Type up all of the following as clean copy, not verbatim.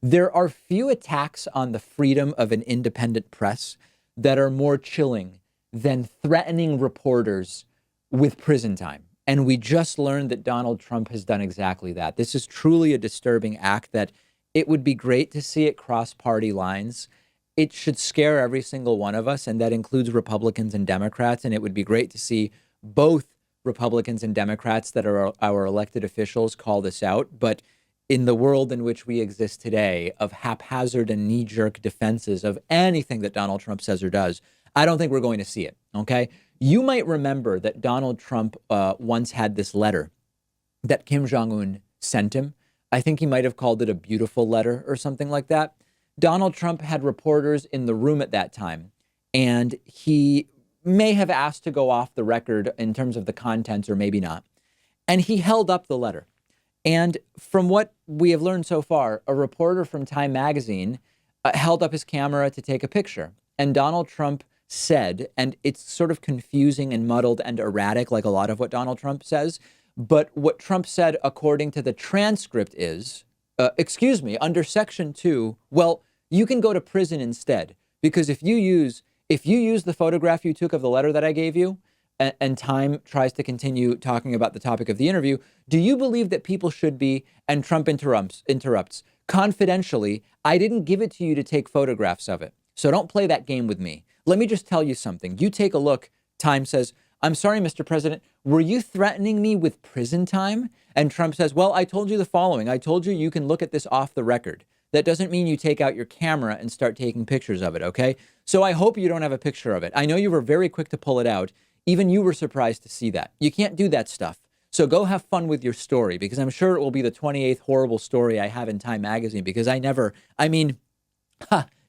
There are few attacks on the freedom of an independent press that are more chilling than threatening reporters with prison time. And we just learned that Donald Trump has done exactly that. This is truly a disturbing act that it would be great to see it cross party lines. It should scare every single one of us, and that includes Republicans and Democrats. And it would be great to see both Republicans and Democrats that are our elected officials call this out. But in the world in which we exist today, of haphazard and knee-jerk defenses of anything that Donald Trump says or does, I don't think we're going to see it. OK, you might remember that Donald Trump once had this letter that Kim Jong-un sent him. I think he might have called it a beautiful letter or something like that. Donald Trump had reporters in the room at that time, and he may have asked to go off the record in terms of the contents, or maybe not. And he held up the letter. And from what we have learned so far, a reporter from Time magazine held up his camera to take a picture. And Donald Trump said, and it's sort of confusing and muddled and erratic, like a lot of what Donald Trump says. But what Trump said, according to the transcript, is, excuse me, under Section 2, well, you can go to prison instead, because if you use the photograph you took of the letter that I gave you, and Time tries to continue talking about the topic of the interview, do you believe that people should be, and Trump interrupts, confidentially, I didn't give it to you to take photographs of it. So don't play that game with me. Let me just tell you something. You take a look. Time says, I'm sorry, Mr. President, were you threatening me with prison time? And Trump says, well, I told you the following. I told you you can look at this off the record. That doesn't mean you take out your camera and start taking pictures of it, okay? So I hope you don't have a picture of it. I know you were very quick to pull it out. Even you were surprised to see that. You can't do that stuff. So go have fun with your story, because I'm sure it will be the 28th horrible story I have in Time magazine, because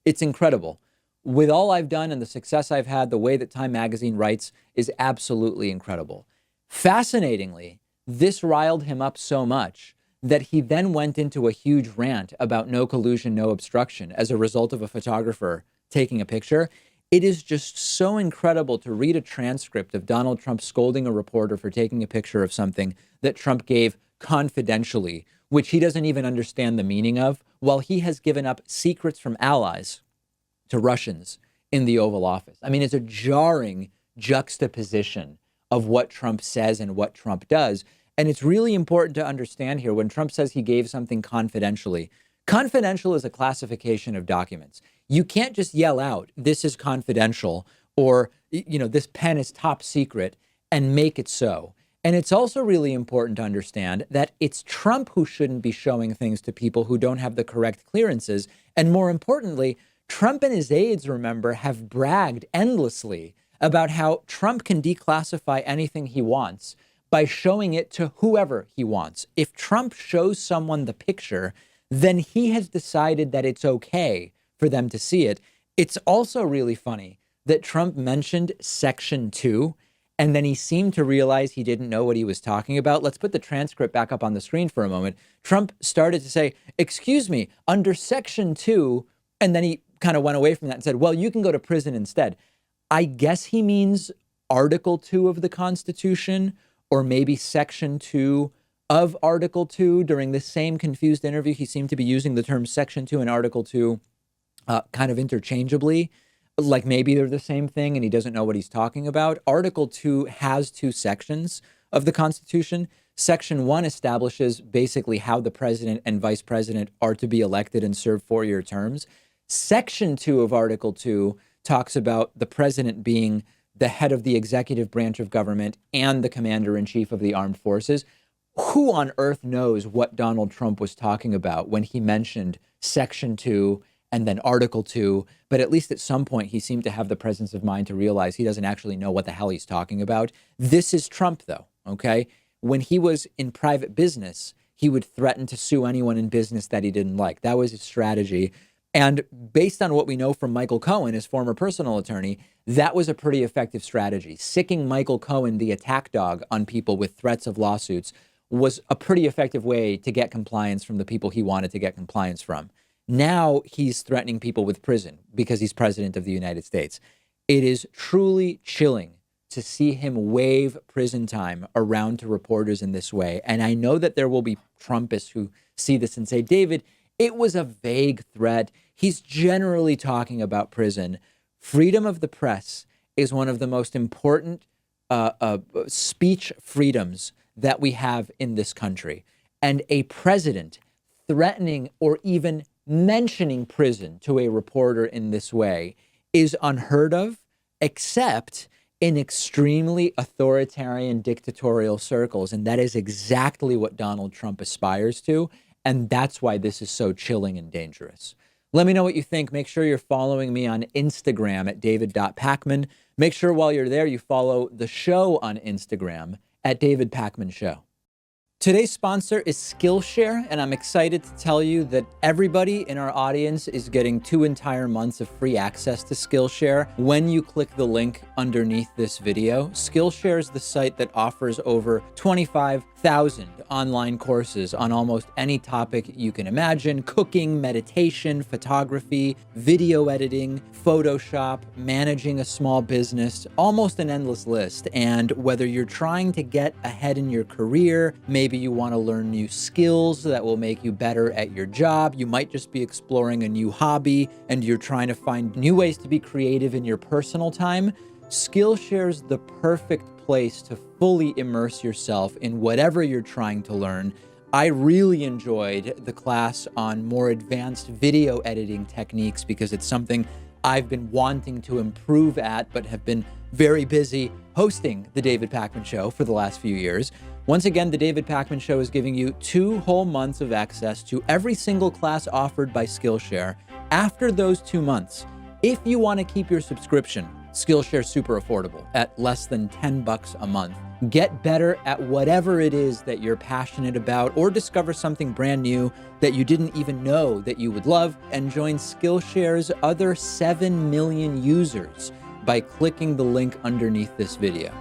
it's incredible. With all I've done and the success I've had, the way that Time magazine writes is absolutely incredible. Fascinatingly, this riled him up so much that he then went into a huge rant about no collusion, no obstruction as a result of a photographer taking a picture. It is just so incredible to read a transcript of Donald Trump scolding a reporter for taking a picture of something that Trump gave confidentially, which he doesn't even understand the meaning of, while he has given up secrets from allies to Russians in the Oval Office. I mean, it's a jarring juxtaposition of what Trump says and what Trump does. And it's really important to understand here, when Trump says he gave something confidentially, confidential is a classification of documents. You can't just yell out, this is confidential, or, this pen is top secret, and make it so. And it's also really important to understand that it's Trump who shouldn't be showing things to people who don't have the correct clearances. And more importantly, Trump and his aides, remember, have bragged endlessly about how Trump can declassify anything he wants by showing it to whoever he wants. If Trump shows someone the picture, then he has decided that it's okay for them to see it. It's also really funny that Trump mentioned Section 2, and then he seemed to realize he didn't know what he was talking about. Let's put the transcript back up on the screen for a moment. Trump started to say, excuse me, under Section 2, and then he kind of went away from that and said, well, you can go to prison instead. I guess he means Article 2 of the Constitution, or maybe Section 2 of Article 2. During this same confused interview, he seemed to be using the term Section 2 and Article 2 kind of interchangeably, like maybe they're the same thing and he doesn't know what he's talking about. Article 2 has two sections of the Constitution. Section 1 establishes basically how the president and vice president are to be elected and serve four-year terms. Section 2 of Article 2 talks about the president being the head of the executive branch of government and the commander-in-chief of the armed forces. Who on earth knows what Donald Trump was talking about when he mentioned Section 2 and then Article 2? But at least at some point, he seemed to have the presence of mind to realize he doesn't actually know what the hell he's talking about. This is Trump, though, okay? When he was in private business, he would threaten to sue anyone in business that he didn't like. That was his strategy. And based on what we know from Michael Cohen, his former personal attorney, that was a pretty effective strategy. Sicking Michael Cohen, the attack dog, on people with threats of lawsuits was a pretty effective way to get compliance from the people he wanted to get compliance from. Now he's threatening people with prison because he's president of the United States. It is truly chilling to see him wave prison time around to reporters in this way. And I know that there will be Trumpists who see this and say, David, It was a vague threat. He's generally talking about prison. Freedom of the press is one of the most important speech freedoms that we have in this country. And a president threatening or even mentioning prison to a reporter in this way is unheard of, except in extremely authoritarian dictatorial circles. And that is exactly what Donald Trump aspires to. And that's why this is so chilling and dangerous. Let me know what you think. Make sure you're following me on Instagram at david.pakman. Make sure while you're there, you follow the show on Instagram at David Pakman Show. Today's sponsor is Skillshare, and I'm excited to tell you that everybody in our audience is getting 2 entire months of free access to Skillshare when you click the link underneath this video. Skillshare is the site that offers over 25,000 online courses on almost any topic you can imagine: cooking, meditation, photography, video editing, Photoshop, managing a small business, almost an endless list. And whether you're trying to get ahead in your career, maybe you want to learn new skills that will make you better at your job, you might just be exploring a new hobby and you're trying to find new ways to be creative in your personal time, Skillshare's the perfect place to fully immerse yourself in whatever you're trying to learn. I really enjoyed the class on more advanced video editing techniques because it's something I've been wanting to improve at, but have been very busy hosting the David Pakman Show for the last few years. Once again, the David Pakman Show is giving you 2 whole months of access to every single class offered by Skillshare. After those 2 months, if you want to keep your subscription, Skillshare's super affordable at less than $10 a month. Get better at whatever it is that you're passionate about, or discover something brand new that you didn't even know that you would love, and join Skillshare's other 7 million users by clicking the link underneath this video.